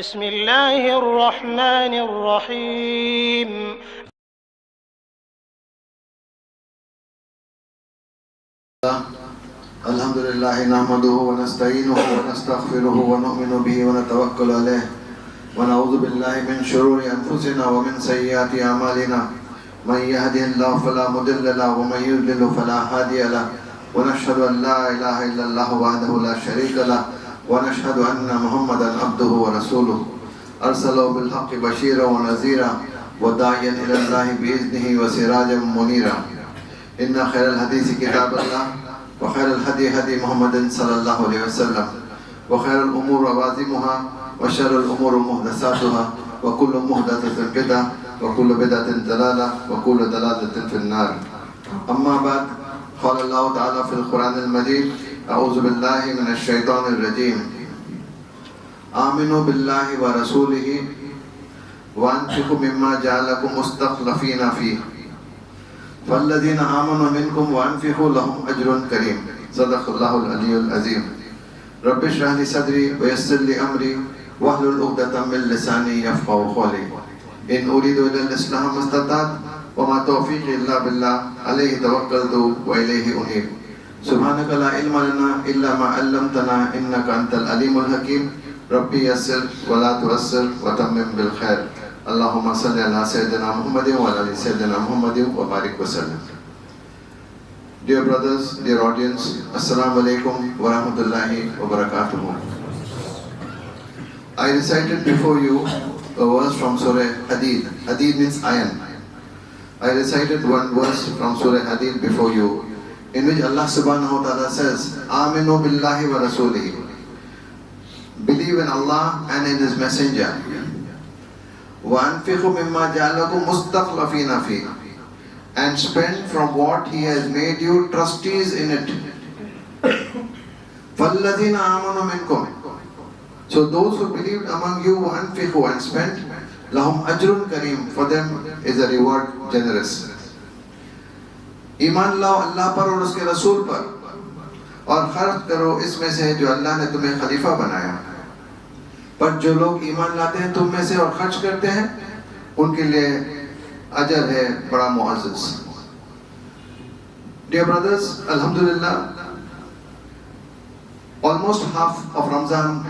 बिस्मिल्लाहिर्रहमानिर्रहीम। अल्हम्दुलिल्लाहि नहमदुहु व नस्तईनुहु व नस्तगफिरुहु व नु'मिनु बिही व नतवक्कलु अलैहि व नऊज़ु बिल्लाहि मिन शुरूरि अनफुसिना व मिन सय्यिआति अमालिना मन यहदिहिल्लाहु फला मुदिल्ल लहु व मन युद्लिल फला हादिय लहु व नशहदु अन ला इलाहा इल्लल्लाहु वहदहु ला शरीका लहु व नशहदु अन्ना मुहम्मदन अब्दुहु व रसूलुहु अरसलहु बिल हक़्क़ि बशीरन व नज़ीरा व दाइयन इलल्लाहि बिइज़्निहि व सिराजन मुनीरा। इन्ना खैरल हदीसी किताबुल्लाह व खैरुल हदी हदी मुहम्मदिन सल्लल्लाहु अलैहि वसल्लम व खैरुल उमूर अवाज़िमुहा व शर्रुल उमूर मुहदसातुहा व कुल्लु मुहदसतिन बिदअह व कुल्लु बिदअतिन ज़लाला व कुल्लु ज़लालतिन फिन्नार। अम्मा बाद क़ाल अल्लाहु तआला फ़िल क़ुरआनिल मजीद अऊज़ु बिल्लाहि मिनश शैतानिर रजीम आमिनु बिल्लाहि व रसूलिहि व अनफ़िक़ू मिम्मा जअलकुम मुस्तख़लफ़ीना फ़ीह वल्लज़ीना आमनू मिनकुम व अनफ़िक़ू लहुम अज्रुन करीम। सदक़ल्लाहुल अलियुल अज़ीम। रब्बि इश्रह ली सदरी व यस्सिर ली अमरी वहलुल उक़दतम मिन लिसानी यफ़क़हू क़ौली। इन उरीदु इल्लल इस्लाह मस्ततअतु व मा तौफ़ीक़ी इल्ला बिल्लाह अलैहि तवक्कलतु व इलैहि उनीब। सुब्हानका ला इल्म लना इल्ला मा अल्लमतना इन्नका अंतल अलीमुल हकीम। रब्बी यस्सिर व ला तुअस्सिर व तम्मिम बिल खैर। अल्लाहुम्मा सल्लि अला सय्यिदिना मुहम्मदिन व अला सय्यिदिना मुहम्मदिन व बारिक वसल्लम। Dear brothers, dear audience, Assalamu alaikum wa rahmatullahi wa barakatuh. I recited before you a verse from Surah Hadid. Hadid means iron. I recited one verse from Surah Hadid before you, in which Allah subhanahu wa ta'ala says, Aminu billahi wa rasulihi. Believe in Allah and in His Messenger. وَأَنْفِقُوا مِمَّا جَعَلَكُمْ مُسْتَخْلَفِينَ فِيهِ, and spend from what He has made you trustees in it. فَالَّذِينَ آمَنُوا مِنْكُمْ, so those who believed among you, وَأَنْفِقُوا, and spent, لَهُمْ أَجْرٌ كَرِيم, for them is a reward generous. ईमान लाओ अल्लाह पर और उसके रसूल पर, और खर्च करो इसमें से जो अल्लाह ने तुम्हें खलीफा बनाया। पर जो लोग ईमान लाते हैं तुम में से और खर्च करते हैं, उनके लिए अजर है बड़ा मुअज़्ज़ज़। Dear brothers, Alhamdulillah, almost half of Ramzan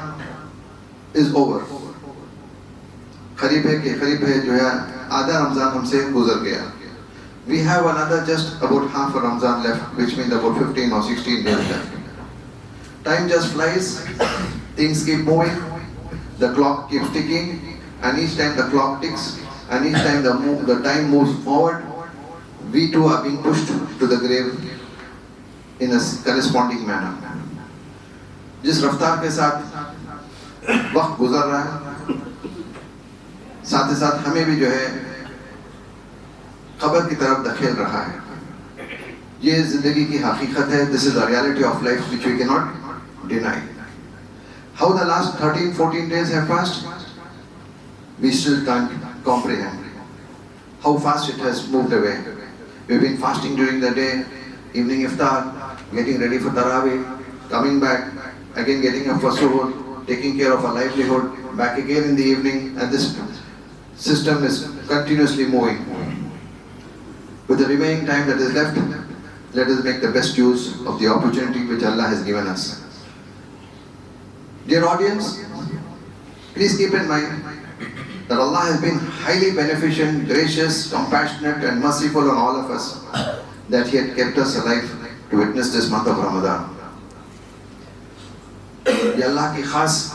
is over. करीब है कि करीब है जो है आधा रमजान हमसे गुजर गया। We have another just about half a Ramzan left, which means about 15 or 16 days left. Time just flies, things keep moving, the clock keeps ticking, and each time the clock ticks, and each time the time moves forward, we too are being pushed to the grave in a corresponding manner. जिस रफ्तार के साथ वक्त गुजर रहा है, साथ ही साथ हमें भी जो है कब्र की तरफ धकेल रहा है। ये जिंदगी की हकीकत है। This is the reality of life which we cannot deny. How the last 13-14 days have passed, we still can't comprehend how fast it has moved away. We've been fasting during the day, evening iftar, getting ready for Taraweeh, coming back, again getting up for suhoor, taking care of our livelihood, back again in the evening, and this system is continuously moving. With the remaining time that is left, let us make the best use of the opportunity which Allah has given us. Dear audience, please keep in mind that Allah has been highly beneficent, gracious, compassionate and merciful on all of us, that He had kept us alive to witness this month of Ramadan. ये अल्लाह की खास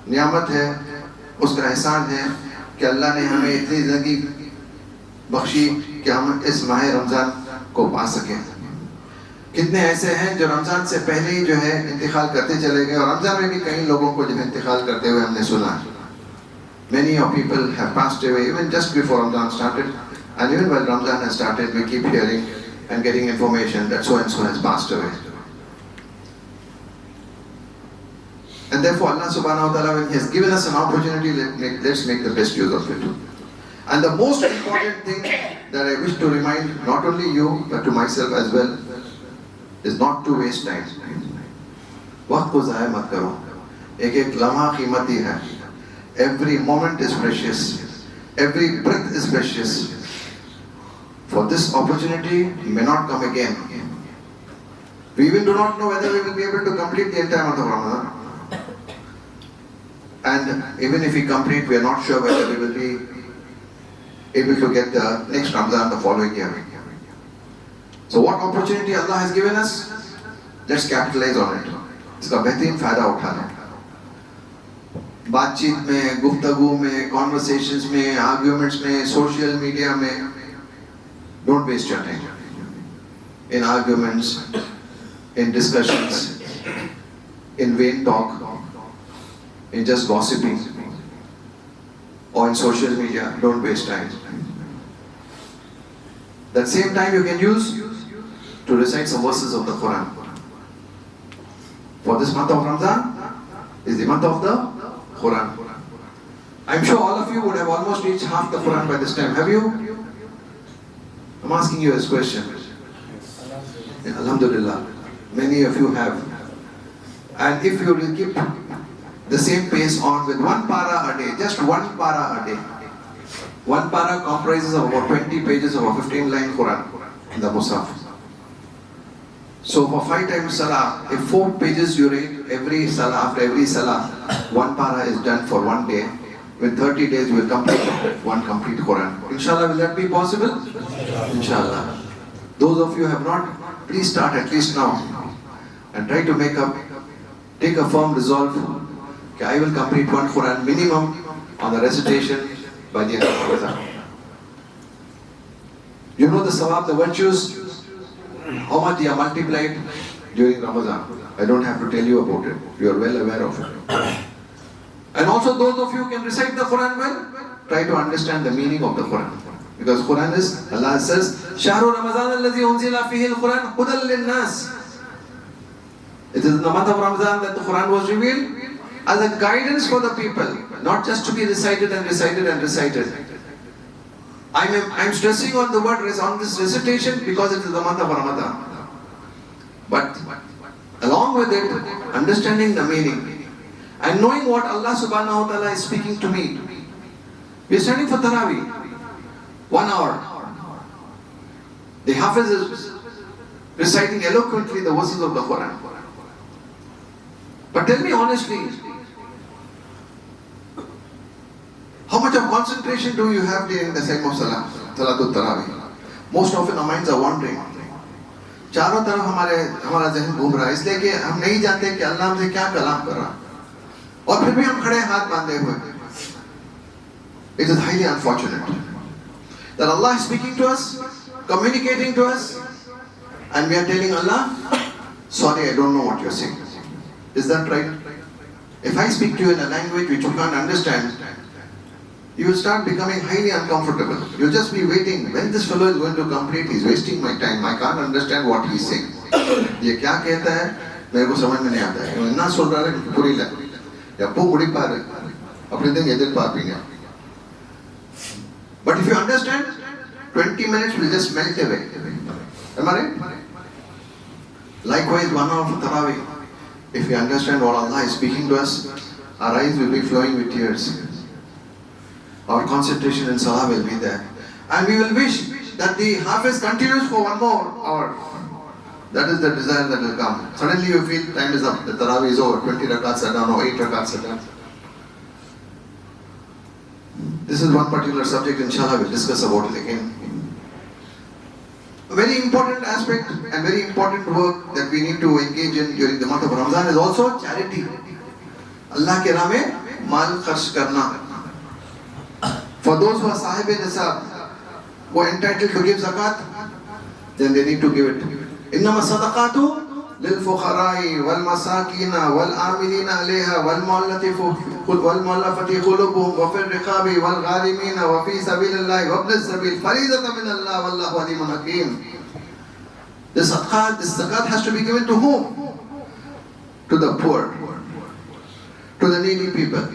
नियामत है, उसका एहसान है कि अल्लाह ने हमें इतनी ज़िंदगी बख्शी कि हम इस माह रमज़ान को पा सकें। कितने ऐसे हैं जो रमज़ान से पहले ही जो है इंतकाल करते चले गए, और रमज़ान में भी कई लोगों को जो है इंतकाल करते हुए हमने सुना। Many of people have passed away even just before Ramadan started, and even while Ramadan has started, we keep hearing and getting information that so and so has passed away. And therefore Allah subhanahu wa ta'ala, when He has given us an opportunity, let's make the best use of it. And the most important thing that I wish to remind not only you but to myself as well is not to waste time. वक्त को ज़ाया मत करो, एक एक लम्हा कीमती है। Every moment is precious. Every breath is precious. For this opportunity may not come again. We even do not know whether we will be able to complete the entire month of Ramadan. And even if we complete, we are not sure whether we will be able to get the next Ramadan the following year. So what opportunity Allah has given us, let's capitalize on it. इसका बेहतरीन फायदा उठा लें. बातचीत में, गुफ्तगू में, conversations में, arguments में, social media में, don't waste your time in arguments, in discussions, in vain talk, in just gossiping, or in social media. Don't waste time. That same time you can use to recite some verses of the Quran. For this month of Ramadan is the month of the Quran. I'm sure all of you would have almost reached half the Quran by this time. Have you? I'm asking you this question. Yeah, Alhamdulillah. Many of you have. And if you will keep the same pace on with one para a day, just one para a day. One para comprises of about 20 pages of a 15-line Quran in the Musaf. So for 5 times Salah, if 4 pages you read every Salah, after every Salah, one para is done for one day. With 30 days you will complete one complete Quran. Inshallah, will that be possible? Inshallah. Those of you who have not, please start at least now. And try to take a firm resolve. Okay, I will complete one Quran minimum on the recitation by the end of Ramadan. You know the sawab, the virtues, how much they are multiplied during Ramadan. I don't have to tell you about it. You are well aware of it. And also those of you who can recite the Quran well, try to understand the meaning of the Quran. Because Quran is, Allah says, Shahru Ramadan alladhi unzila fihi al-Quran hudal lin-nas. It is in the month of Ramadan that the Quran was revealed as a guidance for the people, not just to be recited and recited and recited. I'm stressing on the word on this recitation because it is the month of Ramadan. But along with it, understanding the meaning and knowing what Allah subhanahu wa ta'ala is speaking to me. We are studying for Taraweeh, 1 hour. The Hafiz is reciting eloquently the verses of the Quran. But tell me honestly, how much of concentration do you have during the time of Salatul Taraweeh? Most often our minds are wandering. चारों तरफ हमारा ज़हन घूम रहा है, इसलिए कि हम नहीं जानते कि अल्लाह हमसे क्या कलाम कर रहा है, और फिर भी हम खड़े हाथ बांधे हुए. It is highly unfortunate that Allah is speaking to us, communicating to us, and we are telling Allah, sorry, I don't know what you are saying. Is that right? If I speak to you in a language which you can't understand, you will start becoming highly uncomfortable. You'll just be waiting. When this fellow is going to complete, he's wasting my time. I can't understand what he's saying. ये क्या कहता है मेरे को समझ में नहीं आता है. ना सुन रहा है पूरी लग या पू बुड़ी पार अपने दिन ये दिन पार भी नहीं. But if you understand, 20 minutes will just melt away. Am I right? Likewise, 1 hour for Taraweeh. If we understand what Allah is speaking to us, our eyes will be flowing with tears. Our concentration in Salah will be there. And we will wish that the Hafiz continues for 1 more hour. That is the desire that will come. Suddenly you feel time is up, the Taraweeh is over, 20 rakats are done or 8 rakats are done. This is one particular subject, inshallah we'll discuss about it again. A very important aspect and very important work that we need to engage in during the month of Ramadan is also charity. Allah ke raah mein mal kharch karna. For those who are sahib-e-nisab, who are entitled to give zakat, then they need to give it. إنما الصدقات للفقراء والمساكين والعاملين عليها والمؤلفة قلوبهم وفي الرقاب والغارمين وفي سبيل الله وابن السبيل فريضة من الله والله عليم حكيم. This zakat has to be given to whom? To the poor, to the needy people,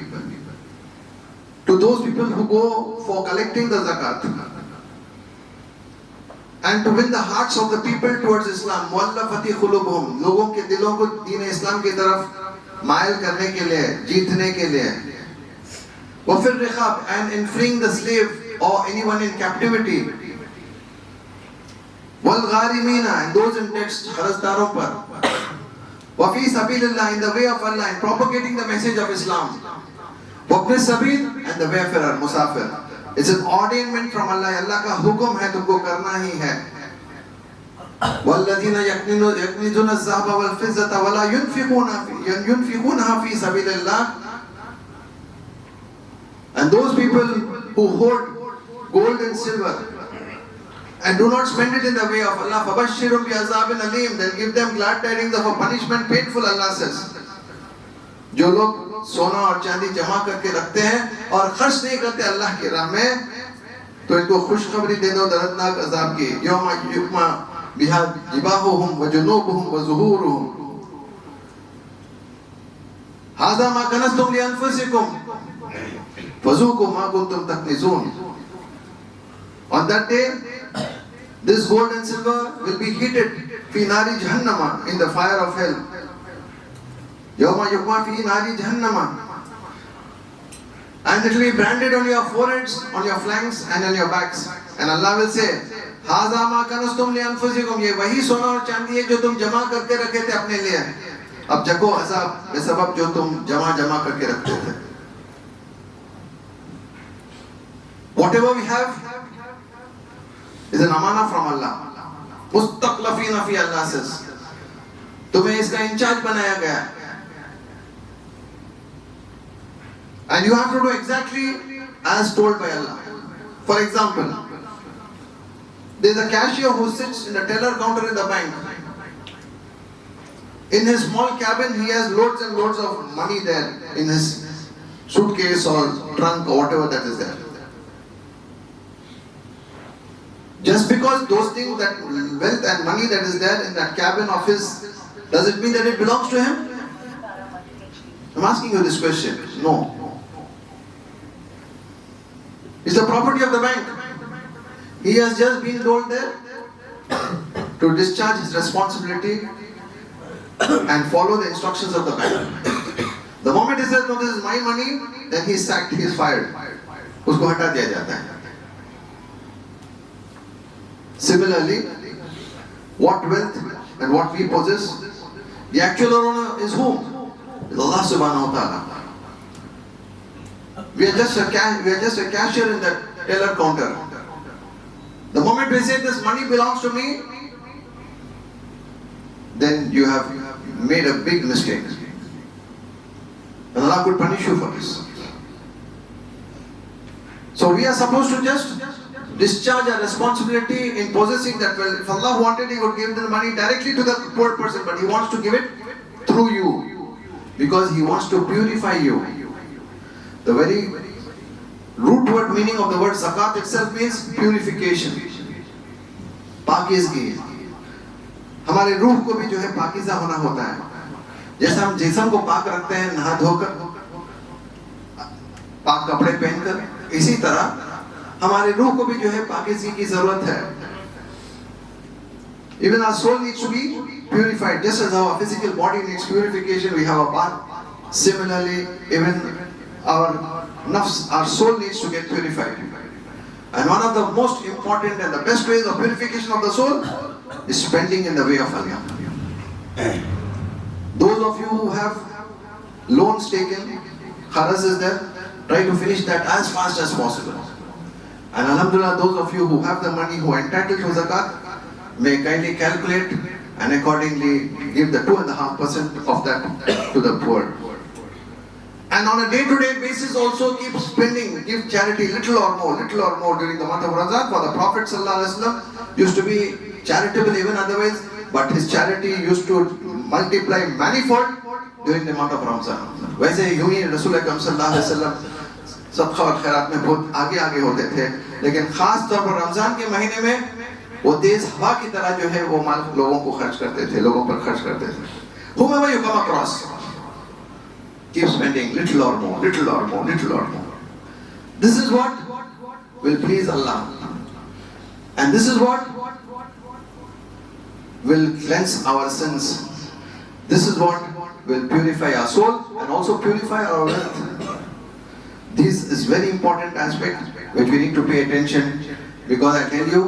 to those people who go for collecting the zakat, and to win the hearts of the people towards Islam. मुअल्लफ़ती क़ुलूबुहुम, लोगों के दिलों को दीन इस्लाम की तरफ मायल करने के लिए, जीतने के लिए. وَفِي الرِّقَابِ, and in freeing the slave or anyone in captivity. وَالْغَارِمِينَ, and those in text, kharasdaron par. وَفِي سَبِيلِ اللَّهِ, in the way of Allah, in propagating the message of Islam. وَابْنِ السَّبِيلِ, and the wayfarer, musafir. It's an ordainment from Allah. Allah ka hukum hai, tumko karna hi hai. وَالَّذِينَ يَكْنِزُونَ الذَّهَبَ وَالْفِضَّةَ وَلَا يُنْفِقُونَهَا فِي سَبِيلِ اللَّهِ. And those people who hoard gold and silver and do not spend it in the way of Allah, فَبَشِّرُهُمْ بِعَذَابٍ أَلِيمٍ, then give them glad tidings of a punishment painful, Allah says. जो लोग सोना और चांदी जमा करके रखते हैं और खर्च नहीं करते अल्लाह की राह में, तो इनको खुशखबरी दे दो दर्दनाक अजाब की. यौम युक्मा बिहा जिबाहुहुम व जुनूबुहुम व ज़ुहूरुहुम, हाज़ा मा कनज़्तुम लिअन्फुसिकुम फ़ज़ूक़ू मा कुन्तुम तक्निज़ून. On that day, this gold and silver will be heated fi nari jahannama, in the fire of hell. Yawma yukma fi nari jahannama, and it will be branded on your foreheads, on your flanks, and on your backs. And Allah will say, हाज़ा मा कनज़्तुम लिअन्फुसिकुम, ये वही सोना और चांदी है जो तुम जमा करके रखे थे अपने लिए. अब जको अज़ाब बेसबब जो तुम जमा करके रखते थे. Whatever we have is an amana from Allah. Mustaqlafina fi, Allah says. तुम्हें इसका इंचार्ज बनाया गया. And you have to do exactly as told by Allah. For example, there is a cashier who sits in the teller counter in the bank. In his small cabin, he has loads and loads of money there in his suitcase or trunk or whatever that is there. Just because those things, that wealth and money that is there in that cabin of his, does it mean that it belongs to him? I'm asking you this question. No. It's the property of the bank. He has just been told there to discharge his responsibility and follow the instructions of the bank. The moment he says, no, this is my money, then he is sacked, he is fired. Usko hata diya jata hai. Similarly, what wealth and what we possess, the actual owner is whom? Is Allah subhanahu wa ta'ala. We are just a cashier in that teller counter. The moment we say this money belongs to me, then you have made a big mistake. And Allah could punish you for this. So we are supposed to just discharge our responsibility in possessing that wealth. If Allah wanted, He would give the money directly to the poor person, but He wants to give it through you, because He wants to purify you. The very root word meaning of the word zakat itself means purification. पाकीज़गी. हमारे रूह को भी जो है पाकीज़ा होना होता है. जैसे हम जिस्म को पाक रखते हैं नहा धोकर, पाक कपड़े पहनकर, इसी तरह हमारे रूह को भी जो है पाकीज़गी की जरूरत है. Even our soul needs to be purified. Just as our physical body needs purification, we have a bath. Similarly, even our nafs, our soul needs to get purified. And one of the most important and the best ways of purification of the soul is spending in the way of Allah. Those of you who have loans taken, kharas is there, try to finish that as fast as possible. And alhamdulillah, those of you who have the money, who are entitled to zakat, may kindly calculate and accordingly give the 2.5% of that to the poor. And on a day-to-day basis also keep spending, give charity little or more during the month of Ramadan. For the Prophet ﷺ used to be charitable even otherwise, but his charity used to multiply manifold during the month of Ramadan. वैसे यूं ही रसूल अकरम सल्लल्लाहु अलैहि वसल्लम सदका और खैरात में बहुत आगे होते थे, लेकिन खास तौर पर रमजान के महीने में वो तेज हवा की तरह जो है वो माल लोगों को खर्च करते थे, लोगों पर खर्च करते थे. Whomever you come across, keep spending little or more. This is what will please Allah. And this is what will cleanse our sins. This is what will purify our soul and also purify our wealth. This this very important aspect which we need to pay attention, because I tell you,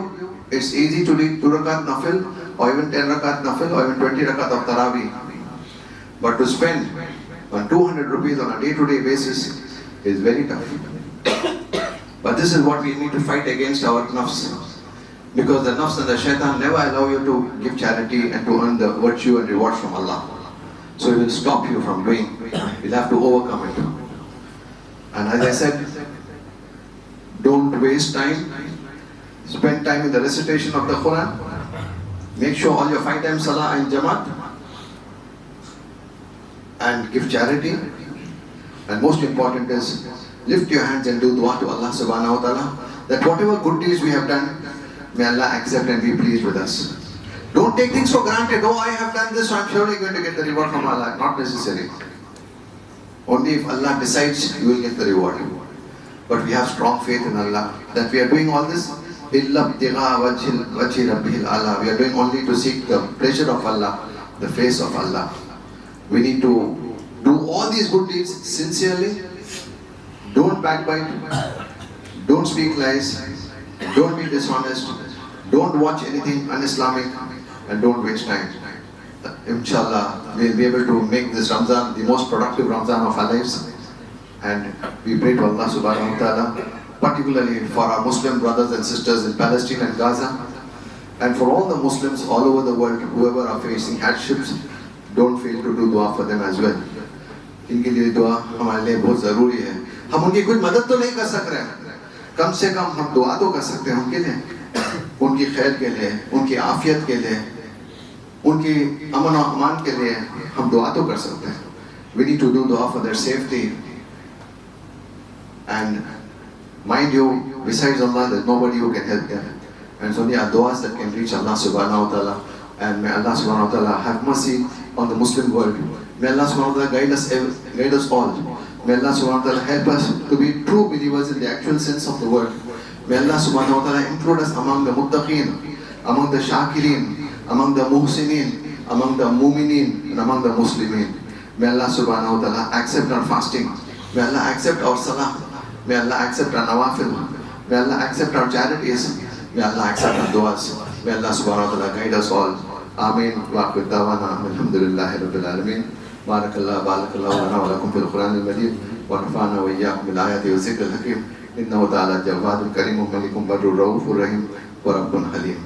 it's easy to read 2 rakat nafil or even 10 rakat nafil or even 20 rakat of tarawih. But to spend on 200 rupees on a day-to-day basis is very tough. But this is what we need to fight against our nafs. Because the nafs and the shaitan never allow you to give charity and to earn the virtue and rewards from Allah. So it will stop you from doing. You'll have to overcome it. And as I said, don't waste time. Spend time in the recitation of the Quran. Make sure all your 5 times salah are in Jamaat. And give charity. And most important is, lift your hands and do dua to Allah subhanahu wa ta'ala, that whatever good deeds we have done, may Allah accept and be pleased with us. Don't take things for granted. Oh, I have done this, so I'm surely going to get the reward from Allah. Not necessary. Only if Allah decides, you will get the reward. But we have strong faith in Allah that we are doing all this. We are doing only to seek the pleasure of Allah, the face of Allah. We need to do all these good deeds sincerely. Don't backbite. Don't speak lies. Don't be dishonest. Don't watch anything un-Islamic. And don't waste time. Inshallah, we'll be able to make this Ramzan the most productive Ramzan of our lives. And we pray to Allah subhanahu wa ta'ala, particularly for our Muslim brothers and sisters in Palestine and Gaza, and for all the Muslims all over the world, whoever are facing hardships, don't fail to do dua for them as well. इनके लिए दुआ हमारे लिए बहुत ज़रूरी है. हम उनकी कोई मदद तो नहीं कर सक रहे हैं, कम से कम हम दुआ तो कर सकते हैं उनके लिए, उनकी खैर के लिए, उनकी आफियत के लिए, उनकी अमन और अमान के लिए हम दुआ तो कर सकते हैं. We need to do dua for their safety. And mind you, besides Allah, there's nobody who can help them. And so there are du'as that can reach Allah subhanahu wa ta'ala. And may Allah subhanahu wa ta'ala have mercy on the Muslim world. May Allah subhanahu wa ta'ala guide us all. May Allah subhanahu wa ta'ala help us to be true believers in the actual sense of the word. May Allah subhanahu wa ta'ala include us among the muttaqeen, among the shakirin, among the muhsinin, among the mu'minin, and among the muslimin. May Allah subhanahu wa ta'ala accept our fasting. May Allah accept our salah. May Allah accept our nawafil. May Allah accept our charities. May Allah accept our du'as. May Allah subhanahu wa ta'ala guide us all. Ameen. Wa akhir da'wana alhamdulillahi rabbil alameen. Barakallah, barakallah lana wa lakum fil Quran al-Majid. Wa nafa'ana wa iyyakum bil ayati wa zikr al-hakim. Innahu ta'ala jawadun karimun malikum barrur raufur rahim wa rabbun halim.